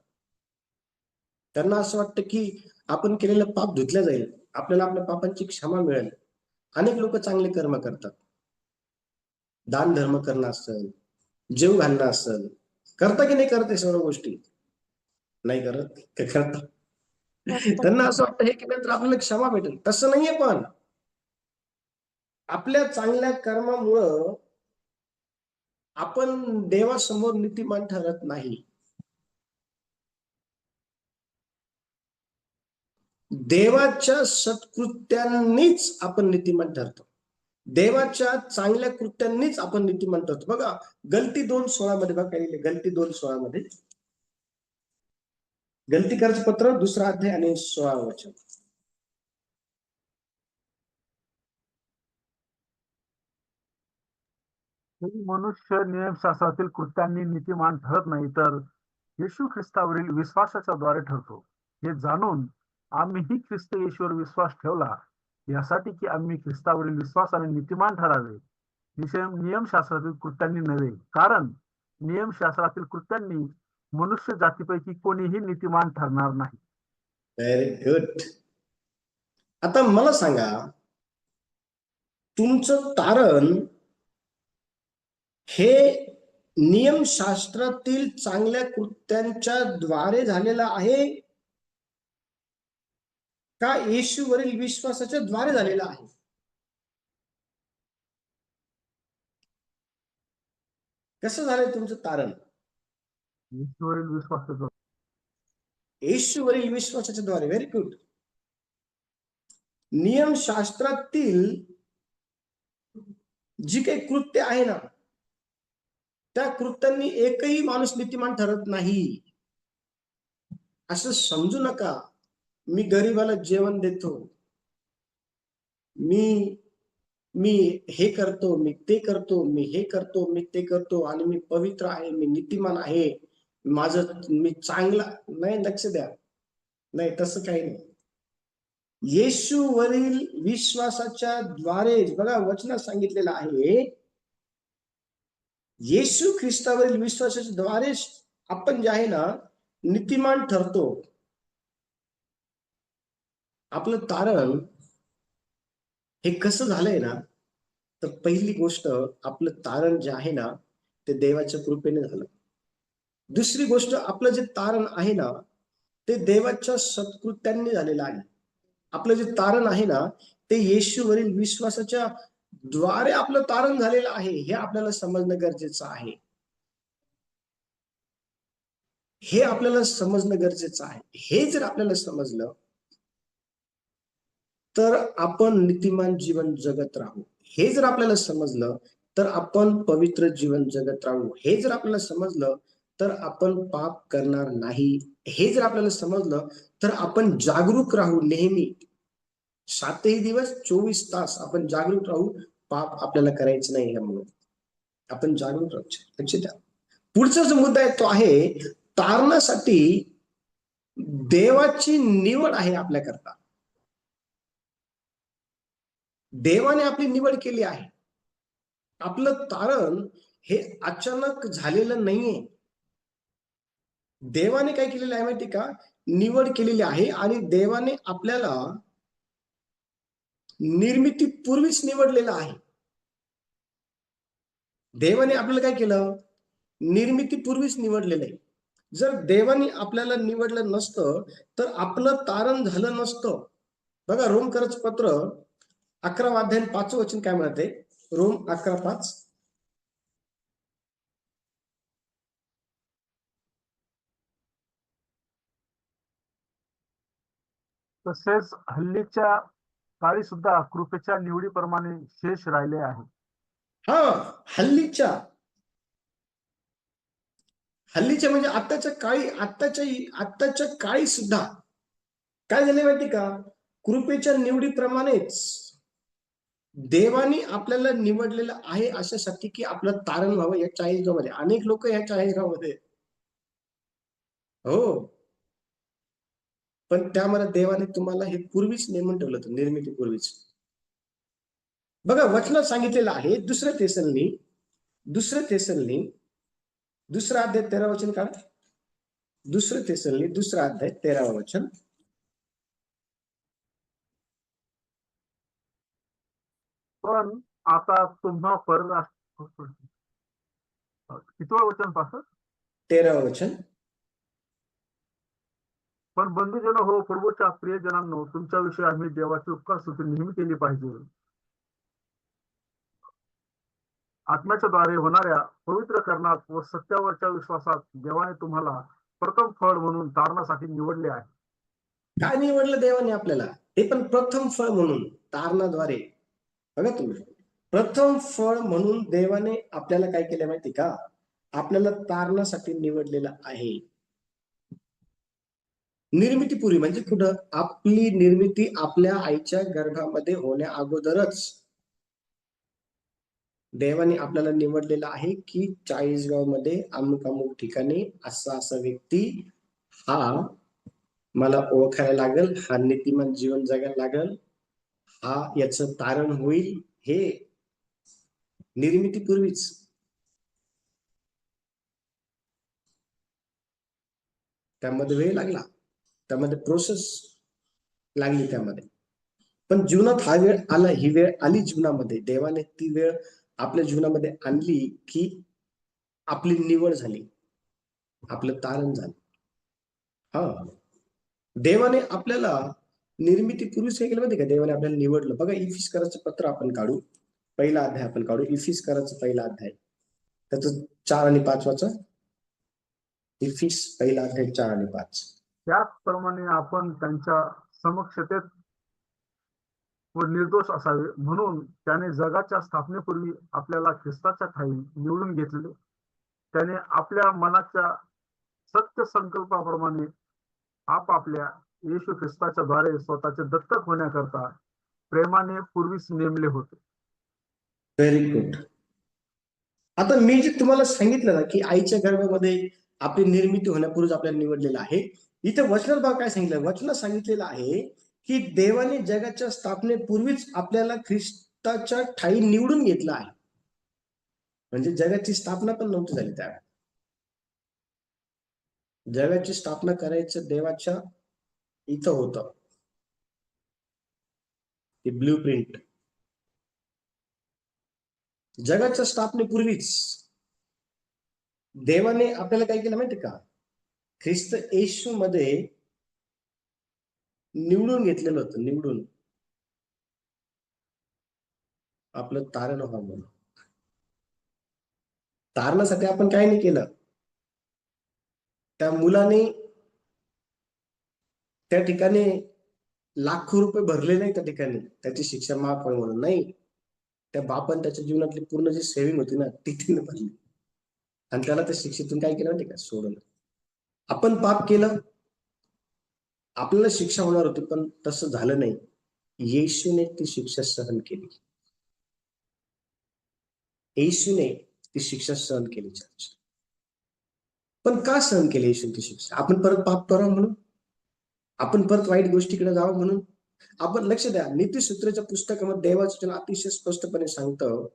त्यांना असं वाटतं की आपण केलेलं पाप धुतलं जाईल, आपल्याला आपल्या पापांची क्षमा मिळेल. अनेक लोक चांगले कर्म करतात, दान धर्म करणं असेल, जेव घालणं असेल, करता की नाही करत? सर्व गोष्टी नाही करत ते करतात. त्यांना असं वाटतं हे केल्यानंतर आपल्याला क्षमा भेटेल. तसं नाहीये. पण आपल्या चांगल्या कर्मामुळं आपण देवासमोर नीतिमान ठरत नाही. देवाच्या सत्कृत्यांनीच आपण नीतिमान ठरतो, देवाच्या चांगल्या कृत्यांनीच आपण नीतिमान ठरतो. बघा गलती 2:16 मध्ये बघा काय लिहिलंय. गलती 2:16 मध्ये, गलती करायचं पत्र 2रा अध्याय आणि 16 वचन. मनुष्य नियमशास्त्रातील कृत्यांनी नीतिमान ठरत नाही, तर येशू ख्रिस्तावरील विश्वासाच्या द्वारे ठरतो. हे जाणून आम्हीही ख्रिस्त येशूवर विश्वास ठेवला, यासाठी की आम्ही ख्रिस्तावरील विश्वासाने नीतिमान ठरावे, नियमशास्त्रातील कृत्यांनी नव्हे. कारण नियमशास्त्रातील कृत्यांनी मनुष्य जातीपैकी कोणीही नीतिमान ठरणार नाही. Very good. आता मला सांगा, तुमचं तारण हे नियमशास्त्रातील चांगल्या कृत्यांच्या द्वारे झालेलं आहे का येशूवरील विश्वासाच्या द्वारे झालेला आहे? कसं झालंय तुमचं तारण? ईश्वरील विश्वासाचं. येशूवरील विश्वासाच्या द्वारे. Very good. नियमशास्त्रातील जी काही कृत्य आहे ना, त्या कृत्यांनी एकही माणूस नीतिमान ठरत नाही. असं समजू नका मी गरीबाला जेवण देतो, मी मी हे करतो, मी ते करतो, मी हे करतो, मी ते करतो, आणि मी पवित्र आहे, मी नीतिमान आहे, मी चांगला नाही. लक्ष द्या, नाही तसं काही नाही. येशूवरील विश्वासाच्या द्वारे, बघा वचनात सांगितलेलं आहे, येशू ख्रिस्तावरील विश्वासाच्या द्वारे आपण जे आहे ना नीतिमान ठरतो. आपलं तारण हे कसं झालंय ना, तर पहिली गोष्ट आपलं तारण जे आहे ना ते देवाच्या कृपेने झालं. दुसरी गोष्ट आपलं जे तारण आहे ना ते देवाच्या सत्कृत्यांनी झालेलं आहे. आपलं जे तारण आहे ना ते येशूवरील विश्वासाच्या द्वारे आपलं तारण झालेलं आहे. हे आपल्याला समजणं गरजेचं आहे. हे आपल्याला समजणं गरजेचं आहे. हे जर आपल्याला समजलं तर आपण नीतिमान जीवन जगत राहू. हे जर आपल्याला समजलं तर आपण पवित्र जीवन जगत राहू. हे जर आपल्याला समजलं तर आपण पाप करणार नाही. हे जर आपल्याला समजलं तर आपण जागरूक राहू. नेहमी 7ही दिवस 24 तास आपण जागरूक राहू. पाप आपल्याला करायचं नाही म्हणून आपण जागरूक राहू. लक्षात द्या. पुढचा जो मुद्दा आहे तो आहे तारणासाठी देवाची निवड आहे आपल्याकरता. देवाने आपली निवड केली आहे. आपलं तारण हे अचानक झालेलं नाहीये. देवाने काय केलेलं आहे माहिती का? निवड केलेली आहे. आणि देवाने आपल्याला निर्मितीपूर्वीच निवडलेलं आहे. देवाने आपल्याला काय केलं? निर्मितीपूर्वीच निवडलेलं आहे. जर देवाने आपल्याला निवडलं नसतं तर आपलं तारण झालं नसतं. बघा रोमकरांचं पत्र 11 अध्याय 5 वचन काय म्हणते? रोम 11:5. तसेच हल्लीच्या काळी सुद्धा कृपेच्या निवडीप्रमाणे शेष राहिले आहे. हा, हल्लीच्या म्हणजे आत्ताच्या काळी सुद्धा काय झाले माहिती का? कृपेच्या निवडीप्रमाणेच देवाने आपल्याला निवडलेलं आहे अशासाठी की आपलं तारण व्हावं या 40 गावामध्ये. अनेक लोक या 40 गावामध्ये हो, पण त्यामध्ये देवाने तुम्हाला हे पूर्वीच नेमून ठेवलं होतं, निर्मितीपूर्वीच. बघा वचनात सांगितलेलं आहे दुसऱ्या तेसलनी 2 अध्याय 13 वचन काढा. 2 तेसलनी 2 अध्याय 13 वचन. पण आता तुम्हा परराष्ट्र कितवं वचन पाहत? 13 वचन. पण बंधुजन हो, प्रभूच्या प्रियजनांनो, तुमच्याविषयी आम्ही देवाची उपकार स्तुती नेहमी केली पाहिजे. आत्म्याच्या द्वारे होणाऱ्या पवित्र करणात व सत्यावरच्या विश्वासात देवाने तुम्हाला प्रथम फळ म्हणून तारणासाठी निवडले आहे. काय निवडलं देवाने आपल्याला? ते पण प्रथम फळ म्हणून तारणाद्वारे. बघा तुम्ही, प्रथम फळ म्हणून देवाने आपल्याला काय केलं माहिती का? आपल्याला तारणासाठी निवडलेलं आहे. निर्मितीपूर्वी म्हणजे कुठं? आपली निर्मिती आपल्या आईच्या गर्भामध्ये होण्या अगोदरच देवाने आपल्याला निवडलेलं आहे की 40 मध्ये अमुक ठिकाणी असा व्यक्ती हा मला ओळखायला लागेल, हा नीतिमान जीवन जगायला लागेल, हा याचं तारण होईल. हे निर्मितीपूर्वीच. त्यामध्ये वेळ लागला, त्यामध्ये प्रोसेस लागली त्यामध्ये. पण जीवनात हा वेळ आला, ही वेळ आली जीवनामध्ये. देवाने ती वेळ आपल्या जीवनामध्ये आणली की आपली निवड झाली, आपलं तारण झालं. हा, देवाने आपल्याला निर्मितीपूर्वीच काय केलं माहिती का? देवाने आपल्याला निवडलं. बघा इफिसकरांचं पत्र आपण काढू, 1 अध्याय आपण काढू. इफिसकरांचं 1 अध्याय. त्याचं 4 आणि 5 इफिस पहिला अध्याय 4 आणि 5. त्याचप्रमाणे आपण त्यांच्या समक्षतेत व निर्दोष असावे म्हणून त्याने जगाच्या स्थापनेपूर्वी आपल्याला ख्रिस्ताच्या ठायी निवडून घेतले. त्याने आपल्या मनाच्या सत्य संकल्पाप्रमाणे आपापल्या येशू ख्रिस्ताच्या द्वारे स्वतःचे दत्तक होण्याकरता प्रेमाने पूर्वीच नेमले होते. Very good. आता मी जे तुम्हाला सांगितलं ना की आईच्या गर्भामध्ये आपली निर्मिती होण्यापूर्वीच आपल्याला निवडलेलं आहे, इथे वचनात बघा काय सांगितलं. वचनात सांगितलेलं आहे की देवाने जगाच्या स्थापनेपूर्वीच आपल्याला ख्रिस्ताच्या ठायी निवडून घेतलं आहे. म्हणजे जगाची स्थापना पण नव्हती झाली त्यावेळेला. जगाची स्थापना करायचं देवाच्या इथं होतं ते ब्ल्यू प्रिंट. जगाच्या स्थापनेपूर्वीच देवाने आपल्याला काय केलं माहिती का, ख्रिस्त येशू मध्ये निवडून घेतलेलं होतं. निवडून आपलं तारण व्हावं म्हणून. तारणासाठी आपण काय नाही केलं. त्या मुलाने त्या ठिकाणी लाखो रुपये भरले नाही त्या ठिकाणी त्याची शिक्षा माफ व्हावी म्हणून. नाही, त्या बापाने त्याच्या जीवनातली पूर्ण जी सेविंग होती ना ती तिने भरली आणि त्याला त्या शिक्षेतून काय केलं माहिती का, सोडलं. आपण पाप केलं, आपल्याला शिक्षा होणार होती, पण तसं झालं नाही. येशूने ती शिक्षा सहन केली. येशूने ती शिक्षा सहन केली. पण का सहन केली येशूने ती शिक्षा? आपण परत पाप करावं म्हणून, आपण परत वाईट गोष्टीकडे जावं म्हणून. आपण लक्ष द्या, नीतिसूत्राच्या पुस्तकामध्ये देवाचं वचन अतिशय स्पष्टपणे सांगतं,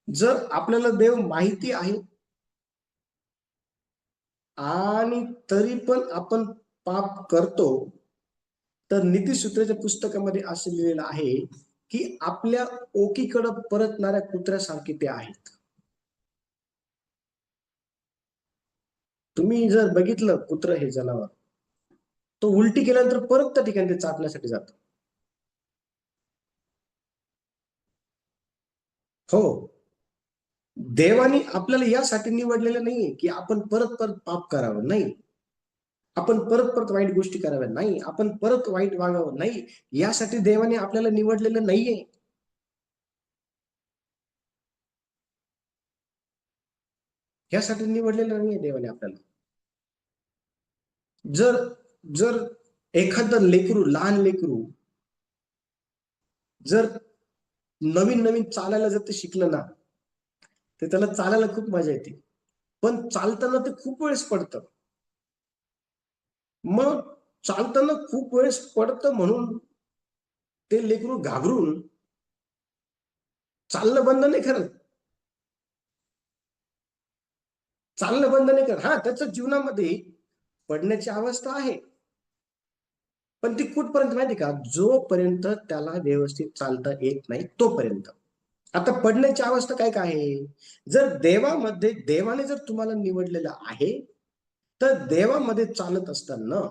जर आपल्याला देव माहिती आहे आणि तरी पण आपण पाप करतो, तर नीतिसूत्राच्या पुस्तकामध्ये असं लिहिलेलं आहे की आपल्या ओकीकडे परतणाऱ्या कुत्र्यासारखे ते आहेत. तुम्ही जर बघितलं कुत्र हे जनावर, तो उलटी केल्यानंतर परत त्या ठिकाणी ते चाटण्यासाठी जातो. हो, देवाने आपल्याला यासाठी निवडलेलं नाहीये की आपण परत परत पाप करावं. नाही, आपण परत परत वाईट गोष्टी कराव्या. नाही, आपण परत वाईट वागावं. नाही, यासाठी देवाने आपल्याला निवडलेलं नाहीये. यासाठी निवडलेलं नाहीये देवाने आपल्याला. जर जर एखादं लेकरू, लहान लेकरू जर नवीन नवीन चालायला जर ते शिकलं ना, तर त्याला चालायला खूप मजा येते. पण चालताना ते खूप वेळेस पडतं. मग चालताना खूप वेळेस पडतं म्हणून ते लेकरू घाबरून चालणं बंद नाही करत. चालणं बंद नाही करत. हा, त्याच्या जीवनामध्ये पडण्याची अवस्था आहे, पण ती कुठपर्यंत माहिती का, जोपर्यंत त्याला व्यवस्थित चालता येत नाही तोपर्यंत. आता पडण्याची अवस्था काय काय आहे. जर देवाने जर तुम्हाला निवडलेलं आहे, तर देवामध्ये चालत असताना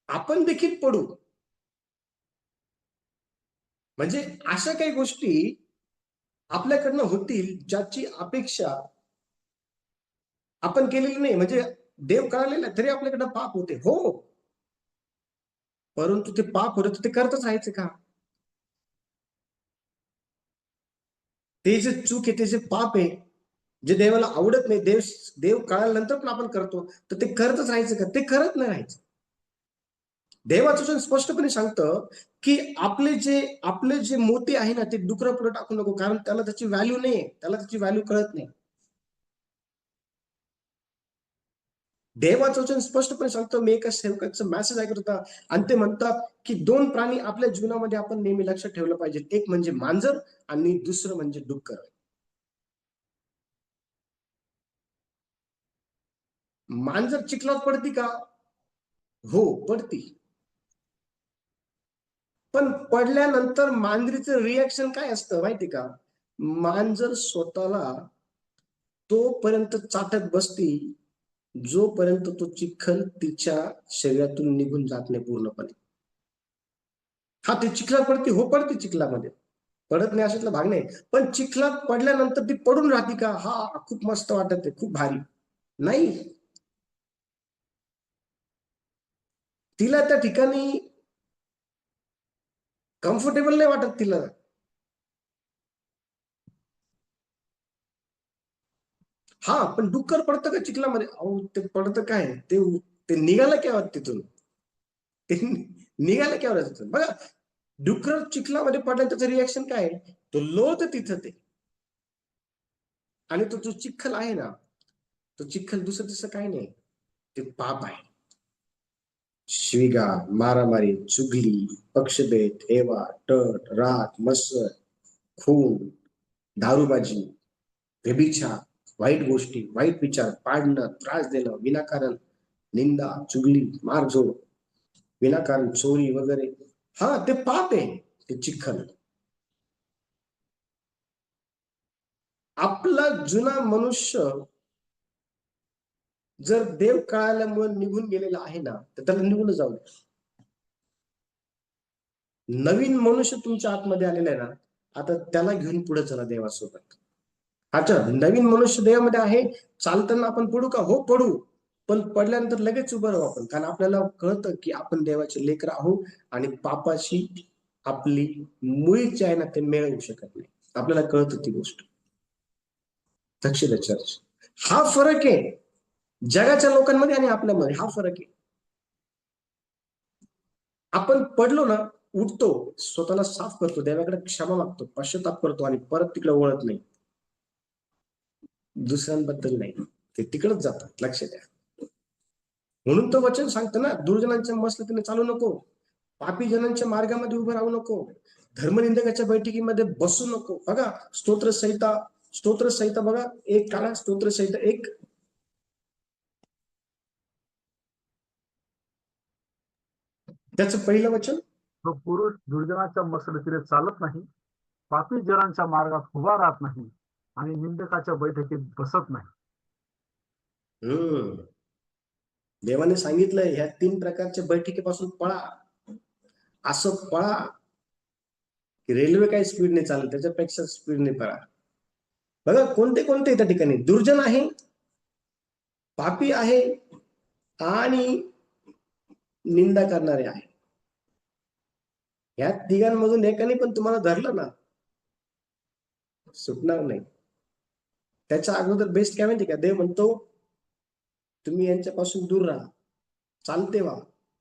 आपण देखील पडू. म्हणजे अशा काही गोष्टी आपल्याकडनं होतील ज्याची अपेक्षा आपण केलेली नाही. म्हणजे देव कळालेला तरी आपल्याकडनं पाप होते. हो, परंतु ते पाप होतं तर ते करतच राहायचं का? ते जे चूक आहे, ते जे पाप आहे, जे देवाला आवडत नाही, देव कळाल्यानंतर पण आपण करतो, तर ते करतच राहायचं का? ते करत नाही राहायचं. देवाचं वचन स्पष्टपणे सांगतं की आपले जे मोती आहे ना, ते डुकरापुढे टाकू नको, कारण त्याला त्याची व्हॅल्यू नाही, त्याला त्याची व्हॅल्यू कळत नाही. देवाचं वचन स्पष्टपणे सांगतं. मी एका सेवकाचा मेसेज ऐकत होता आणि ते म्हणतात की 2 प्राणी आपल्या जीवनामध्ये आपण नेहमी लक्षात ठेवलं पाहिजे. एक म्हणजे मांजर आणि दुसरं म्हणजे डुक्कर. मांजर चिखलात पडती का? हो, पडती. पण पडल्यानंतर मांजरीचं रिॲक्शन काय असतं माहिती का? मांजर स्वतःला तोपर्यंत चाटत बसती जोपर्यंत तो चिखल तिच्या शरीरातून निघून जात नाही पूर्णपणे. हा, ती चिखलात पडते. हो, पडते चिखलामध्ये. पडत नाही अशातला भाग नाही, पण चिखलात पडल्यानंतर ती पडून राहते का, हा खूप मस्त वाटत आहे, खूप भारी नाही. तिला त्या ठिकाणी कम्फर्टेबल नाही वाटत तिला. हा, पण डुक्कर पडतं का चिखलामध्ये, अहो ते पडतं काय, ते निघालं केव्हा तिथून, ते निघालं केव्हा तिथून बघा. डुक्कर चिखलामध्ये पडलं त्याचं रिॲक्शन काय आहे, तो लोट तिथं ते, आणि तो जो चिखल आहे ना, तो चिखल दुसरं तसं काही नाही, ते पाप आहे. शिवीगाळ, मारामारी, चुगली, पक्षभेद, हेवा, तट, राग, मत्सर, खून, दारूबाजी, व्यभिचार, वाईट गोष्टी, वाईट विचार, पाडणं, त्रास देणं, विनाकारण निंदा, चुगली, मारझोड, विनाकारण चोरी वगैरे, हा ते पाप आहे, ते चिखल. आपला जुना मनुष्य जर देव कळाल्यामुळे निघून गेलेला आहे ना, तर त्याला निघून जाऊ द्या. नवीन मनुष्य तुमच्या आतमध्ये आलेला आहे ना, आता त्याला घेऊन पुढे चला देवासोबत. अच्छा, नवीन मनुष्य देवामध्ये आहे, चालताना आपण पडू का, हो पडू, पण पडल्यानंतर लगेच उभं राहू आपण, कारण आपल्याला कळतं की आपण देवाचे लेकर आहोत आणि पापाशी आपली मुळीच आहे ना ते मिळवू शकत नाही. आपल्याला कळतं ती गोष्ट. लक्ष द्या चर्च, हा फरक आहे जगाच्या लोकांमध्ये आणि आपल्यामध्ये, हा फरक आहे. आपण पडलो ना, उठतो, स्वतःला साफ करतो, देवाकडे क्षमा मागतो, पश्चाताप करतो आणि परत तिकडे वळत नाही, दुसऱ्यांबद्दल नाही, ते तिकडच जातात. लक्ष द्या. म्हणून तो वचन सांगतं ना, दुर्जनांच्या मसलतीने चालू नको, पापी जनांच्या मार्गामध्ये उभं राहू नको, धर्मनिंदकाच्या बैठकीमध्ये बसू नको. बघा स्तोत्रसंहिता बघा, एक काढा, स्तोत्रसंहिता 1. त्याचं पहिलं वचन, तो पुरुष दुर्जनाच्या मसलतीने चालत नाही, पापी जनांच्या मार्गात उभा राहत नाही आणि निंदकाच्या बैठकीत बसत नाही. देवाने सांगितलंय ह्या 3 प्रकारच्या बैठकीपासून पळा. असं पळा की रेल्वे काही स्पीडने चालत, त्याच्यापेक्षा स्पीडने पळा. बघा कोणते कोणते त्या ठिकाणी दुर्जन आहे, पापी आहे आणि निंदा करणारे आहे. या तिघांमधून एकाने पण तुम्हाला धरलं ना, सुटणार नाही. त्याच्या अगोदर बेस्ट काय माहिती का, देव म्हणतो तुम्ही यांच्यापासून दूर राहा, चालते व्हा,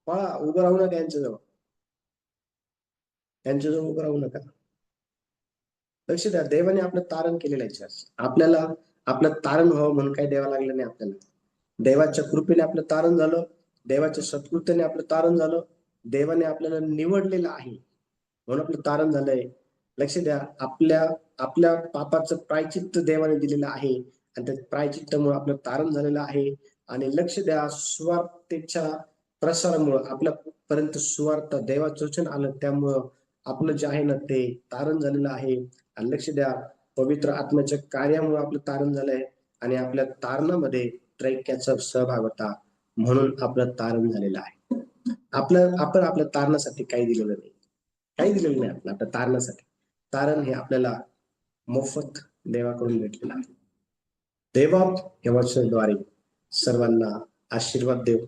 पळा, उभं राहू नका यांच्याजवळ, त्यांच्याजवळ उभं राहू नका. लक्ष द्या, देवाने आपलं तारण केलेलं आहे. आपल्याला आपलं तारण व्हावं म्हणून काही द्यावं लागलं नाही आपल्याला. देवाच्या कृपेने आपलं तारण झालं, देवाच्या सत्कृत्याने आपलं तारण झालं, देवाने आपल्याला निवडलेलं आहे म्हणून आपलं तारण झालंय. लक्ष द्या, आपल्या पापाचं प्रायचित्त देवाने दिलेलं आहे आणि त्या प्रायचित्तामुळे आपलं तारण झालेलं आहे. आणि लक्ष द्या, सुवार्तेच्या प्रसारामुळं आपल्यापर्यंत सुवार्ता देवाचं वचन आलं, त्यामुळं आपलं जे आहे ना ते तारण झालेलं आहे. आणि लक्ष द्या, पवित्र आत्म्याच्या कार्यामुळे आपलं तारण झालंय आणि आपल्या तारणामध्ये त्रैक्याचा सहभाग होता म्हणून आपलं तारण झालेलं आहे. आपण आपल्या तारणासाठी काही दिलेलं नाही, काही दिलेलं नाही आपल्या तारणासाठी. तारण हे आपल्याला मोफत देवाकडून भेटलेलं आहे. देवा या वचनाद्वारे सर्वांना आशीर्वाद देव.